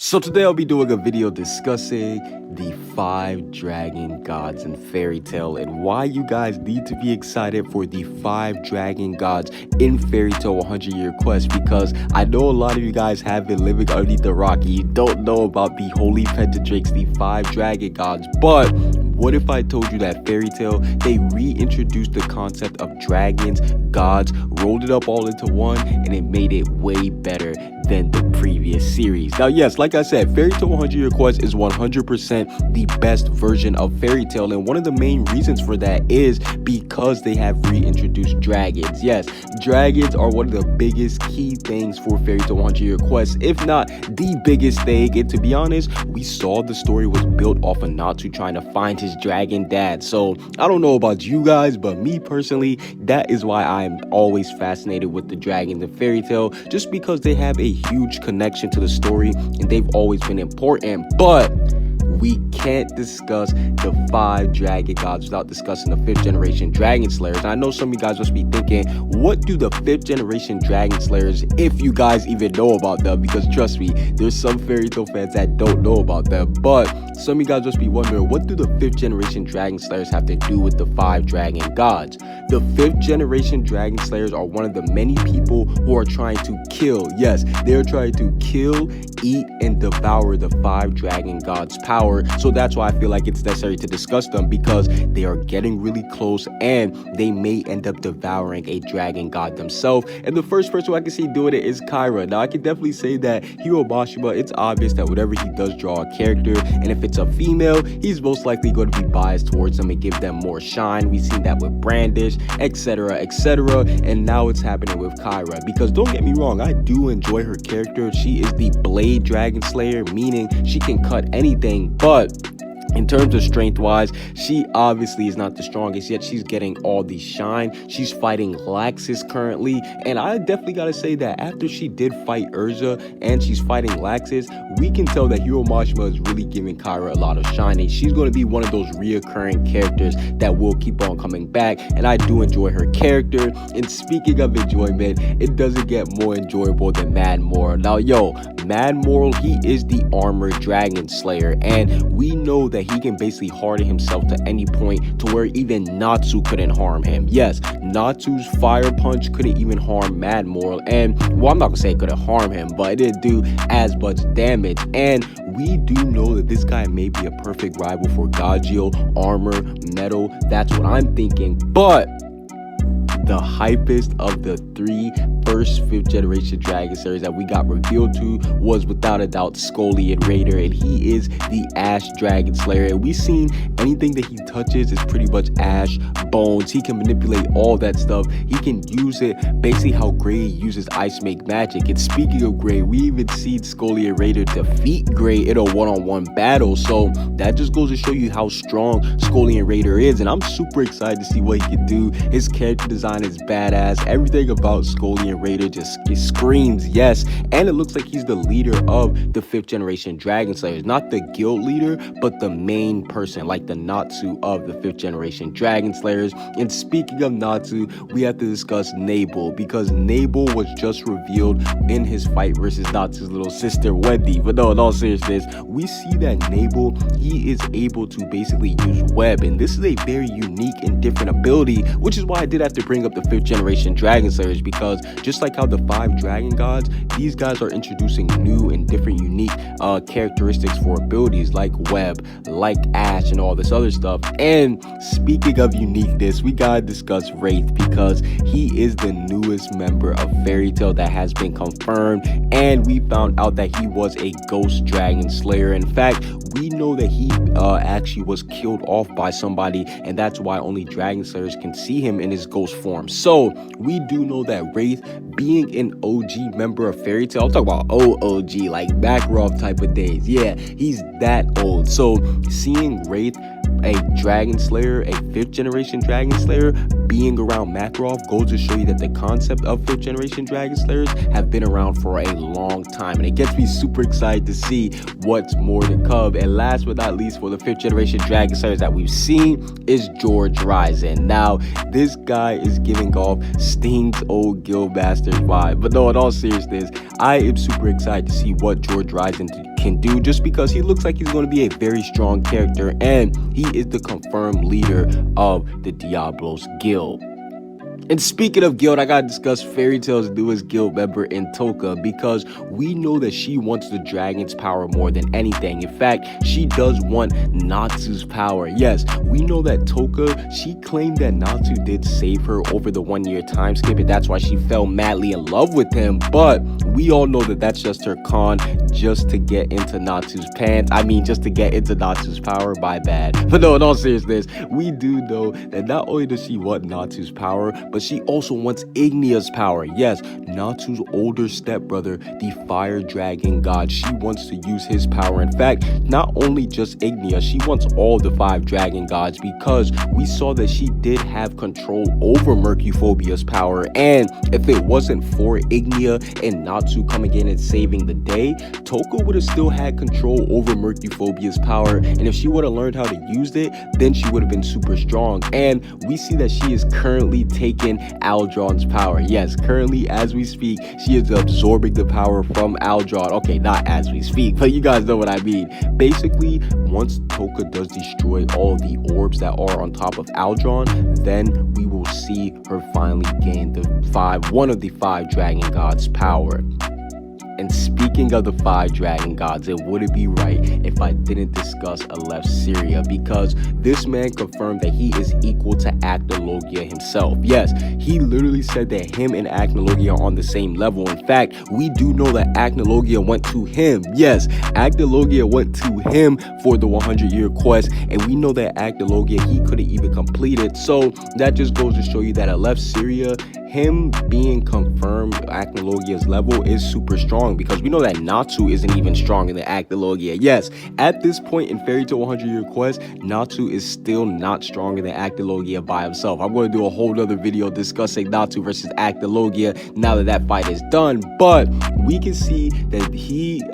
So today I'll be doing a video discussing the 5 dragon gods in Fairy Tail and why you guys need to be excited for the 5 dragon gods in Fairy Tail 100-Year Quest, because I know a lot of you guys have been living underneath the rock and you don't know about the Holy Pentadrakes, the 5 dragon gods. But what if I told you that Fairy Tail, they reintroduced the concept of dragons, gods, rolled it up all into one, and it made it way better than the previous series. Now, yes, like I said, Fairy Tail 100-Year Quest is 100% the best version of Fairy Tail, and one of the main reasons for that is because they have reintroduced dragons. Yes, dragons are one of the biggest key things for Fairy Tail 100-Year Quest, if not the biggest thing. And to be honest, we saw the story was built off of Natsu trying to find his dragon dad. So I don't know about you guys, but me personally, that is why I'm always fascinated with the dragons in Fairy Tail, just because they have a huge connection to the story and they've always been important. But we can't discuss the 5 dragon gods without discussing the 5th generation dragon slayers. And I know some of you guys must be thinking, what do the 5th generation dragon slayers, if you guys even know about them? Because trust me, there's some Fairy Tail fans that don't know about them. But some of you guys must be wondering, what do the 5th generation dragon slayers have to do with the 5 dragon gods? The 5th generation dragon slayers are one of the many people who are trying to kill, yes, they're trying to kill, eat, and devour the 5 dragon gods' power. So that's why I feel like it's necessary to discuss them, because they are getting really close and they may end up devouring a dragon god themselves. And the first person I can see doing it is Kyra. Now, I can definitely say that Hiro Mashima, it's obvious that whatever he does draw a character, and if it's a female, he's most likely going to be biased towards them and give them more shine. We've seen that with Brandish, etc., etc., and now it's happening with Kyra. Because don't get me wrong, I do enjoy her character. She is the Blade Dragon Slayer, meaning she can cut anything. But in terms of strength-wise, she obviously is not the strongest, yet she's getting all the shine. She's fighting Laxus currently, and I definitely gotta say that after she did fight Urza and she's fighting Laxus, we can tell that Hiro Mashima is really giving Kyra a lot of shine, and she's going to be one of those reoccurring characters that will keep on coming back, and I do enjoy her character. And speaking of enjoyment, it doesn't get more enjoyable than Mad Moral. Now, yo, Mad Moral, he is the armored dragon slayer, and we know that he can basically harden himself to any point to where even Natsu couldn't harm him. Yes, Natsu's fire punch couldn't even harm Mad Moral, and well, I'm not gonna say it couldn't harm him, but it didn't do as much damage. And we do know that this guy may be a perfect rival for Gagio, armor, metal. That's what I'm thinking. But the hypest of the 3 first 5th generation dragon series that we got revealed to was without a doubt Scullion Raider, and he is the Ash Dragon Slayer. And we've seen anything that he touches is pretty much ash, bones. He can manipulate all that stuff. He can use it basically how Gray uses Ice Make Magic. And speaking of Gray, we even seen Scullion Raider defeat Gray in a one-on-one battle. So that just goes to show you how strong Scullion Raider is, and I'm super excited to see what he can do. His character design is badass. Everything about Scullion Raider just screams yes, and it looks like he's the leader of the 5th generation dragon slayers, not the guild leader, but the main person, like the Natsu of the 5th generation dragon slayers. And speaking of Natsu, we have to discuss Nabel, because Nabel was just revealed in his fight versus Natsu's little sister Wendy. But no, in all seriousness, we see that Nabel, he is able to basically use web, and this is a very unique and different ability, which is why I did have to bring up the 5th generation dragon slayers, because just like how the 5 dragon gods, these guys are introducing new and different unique characteristics for abilities like web, like ash, and all this other stuff. And speaking of uniqueness, we gotta discuss Wraith, because he is the newest member of Fairy Tail that has been confirmed, and we found out that he was a ghost dragon slayer. In fact, we know that he actually was killed off by somebody, and that's why only dragon slayers can see him in his ghost form. So we do know that Wraith, being an OG member of Fairy Tail, I'm talking about OG, like Makarov type of days, yeah, he's that old. So seeing Wraith, a dragon slayer, a 5th generation dragon slayer, being around Makarov goes to show you that the concept of 5th generation dragon slayers have been around for a long time, and it gets me super excited to see what's more to come. And last but not least, for the 5th generation dragon slayers that we've seen is George Ryzen. Now, this guy is giving off Sting's old Guildmaster vibe, but no, in all seriousness, I am super excited to see what George Ryzen can do, just because he looks like he's going to be a very strong character, and he is the confirmed leader of the Diablos Guild. And speaking of guild, I gotta discuss Fairy Tail's newest guild member in Toka, because we know that she wants the dragon's power more than anything. In fact, she does want Natsu's power. Yes, we know that Toka, she claimed that Natsu did save her over the 1-year time skip, and that's why she fell madly in love with him. But we all know that that's just her con, just to get into Natsu's pants. I mean, just to get into Natsu's power. My bad. But no, in all seriousness, we do know that not only does she want Natsu's power, but she also wants Ignia's power. Yes, Natsu's older stepbrother, the fire dragon god. She wants to use his power. In fact, not only just Ignia, she wants all the 5 dragon gods, because we saw that she did have control over Mercuphobia's power. And if it wasn't for Ignia and Natsu coming in and saving the day, Toka would have still had control over Mercuphobia's power. And if she would have learned how to use it, then she would have been super strong. And we see that she is currently taking Aldron's power. Yes, currently as we speak, she is absorbing the power from Aldron. Okay, not as we speak, but you guys know what I mean. Basically, once Toka does destroy all the orbs that are on top of Aldron, then we will see her finally gain one of the 5 dragon gods' power. And speaking of the 5 dragon gods, it wouldn't be right if I didn't discuss a Left Syria, because this man confirmed that he is equal to Acnologia himself. Yes, he literally said that him and Acnologia are on the same level. In fact, we do know that Acnologia went to him. Yes, Acnologia went to him for the 100-year quest, and we know that Acnologia, he couldn't even complete it. So that just goes to show you that a Left Syria, him being confirmed Acnologia's level, is super strong, because we know that Natsu isn't even stronger than Acnologia. Yes, at this point in Fairy Tail 100-year quest, Natsu is still not stronger than Acnologia by himself. I'm going to do a whole other video discussing Natsu versus Acnologia now that that fight is done, but we can see that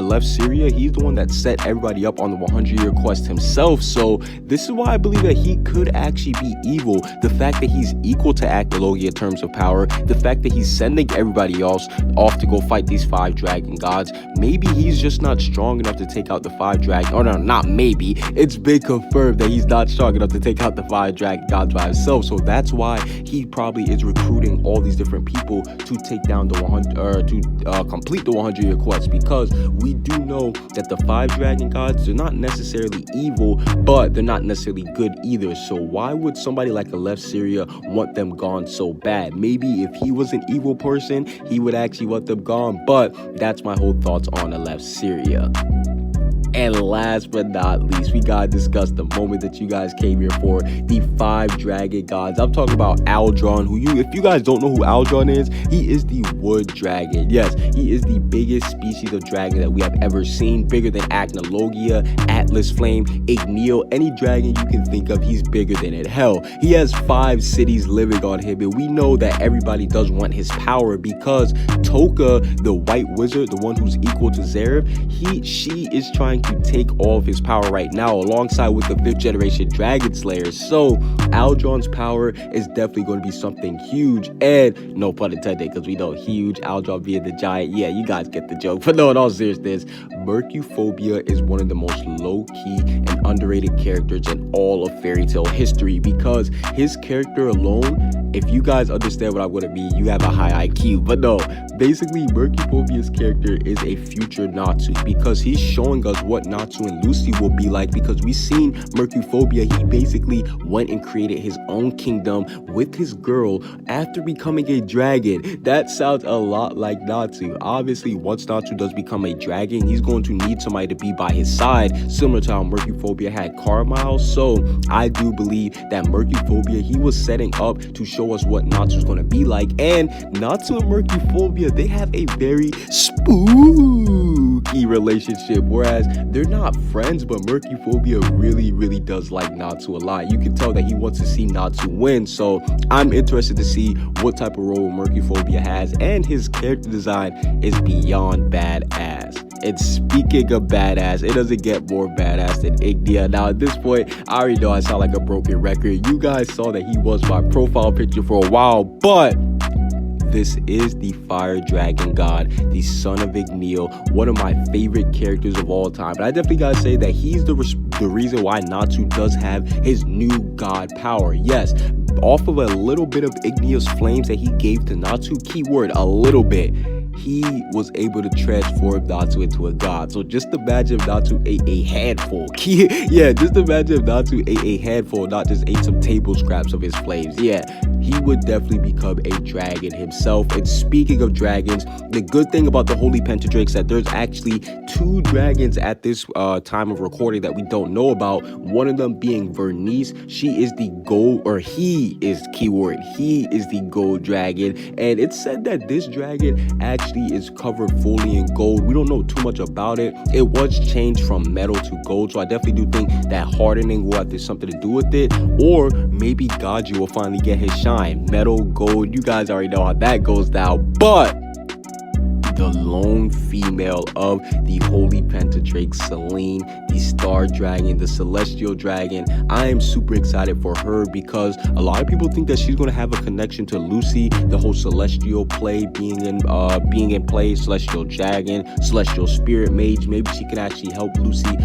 Left Syria, he's the one that set everybody up on the 100-year quest himself. So this is why I believe that he could actually be evil. The fact that he's equal to Acnologia in terms of power, the fact that he's sending everybody else off to go fight these 5 dragon gods, maybe he's just not strong enough to take out the 5 dragon, or no, not maybe, it's been confirmed that he's not strong enough to take out the 5 dragon gods by himself. So that's why he probably is recruiting all these different people to take down the 100, or to complete the 100-year quest, because we do know that the 5 dragon gods, they're not necessarily evil, but they're not necessarily good either. So why would somebody like a Left Syria want them gone so bad? Maybe if he was an evil person, he would actually want them gone, but that's my whole thoughts on a Left Syria. And last but not least, we gotta discuss the moment that you guys came here for, the 5 dragon gods. I'm talking about Aldron, if you guys don't know who Aldron is, he is the wood dragon. Yes, he is the biggest species of dragon that we have ever seen, bigger than Acnologia, Atlas Flame, Igneo, any dragon you can think of, he's bigger than it. Hell, he has 5 cities living on him, and we know that everybody does want his power, because Toka, the white wizard, the one who's equal to Zeref, she is trying to take all of his power right now, alongside with the 5th generation dragon slayers. So Aldron's power is definitely going to be something huge, and no pun intended, because we know huge, Aldron being the giant. Yeah, you guys get the joke. But no, in all seriousness, Mercuphobia is one of the most low-key and underrated characters in all of Fairy Tail history, because his character alone, if you guys understand what I'm going to mean, you have a high IQ. But no, basically Mercuphobia's character is a future Natsu, because he's showing us what Natsu and Lucy will be like, because we've seen Mercuphobia, he basically went and created his own kingdom with his girl after becoming a dragon. That sounds a lot like Natsu. Obviously, once Natsu does become a dragon, he's going to need somebody to be by his side, similar to how Mercuphobia had Carmyle. So I do believe that Mercuphobia, he was setting up to show us what Natsu's going to be like. And Natsu and Mercuphobia, they have a very spooky relationship, whereas they're not friends, but Mercuphobia really does like Natsu a lot. You can tell that he wants to see Natsu win, so I'm interested to see what type of role Mercuphobia has, and his character design is beyond badass. And speaking of badass, it doesn't get more badass than Ignia. Now at this point, I already know I sound like a broken record. You guys saw that he was my profile picture for a while, but this is the fire dragon god, the son of Igneel, one of my favorite characters of all time. But I definitely gotta say that he's the reason why Natsu does have his new god power. Yes, off of a little bit of Igneous flames that he gave to Natsu, keyword a little bit, he was able to transform Natsu into a god. So just imagine if Natsu ate a handful. Yeah, just imagine if Natsu ate a handful, not just ate some table scraps of his flames. Yeah, he would definitely become a dragon himself. And speaking of dragons, the good thing about the Holy Pentadrakes is that there's actually 2 dragons at this time of recording that we don't know about. One of them being Vernice. She is the gold, or he is, keyword, he is the gold dragon. And it's said that this dragon actually is covered fully in gold. We don't know too much about it. It was changed from metal to gold, so I definitely do think that hardening will have something to do with it. Or maybe Gaji will finally get his shine. Metal, gold, you guys already know how that goes down. But the lone female of the Holy Pentadrake, Selene, the Star Dragon, the Celestial Dragon. I am super excited for her because a lot of people think that she's going to have a connection to Lucy, the whole Celestial play being in play, Celestial Dragon, Celestial Spirit Mage. Maybe she can actually help Lucy,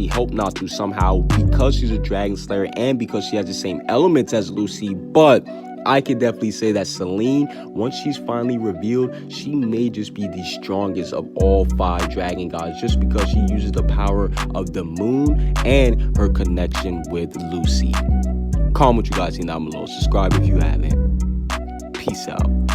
help Natsu somehow because she's a Dragon Slayer and because she has the same elements as Lucy. But I can definitely say that Selene, once she's finally revealed, she may just be the strongest of all 5 dragon gods just because she uses the power of the moon and her connection with Lucy. Comment what you guys think down below. Subscribe if you haven't. Peace out.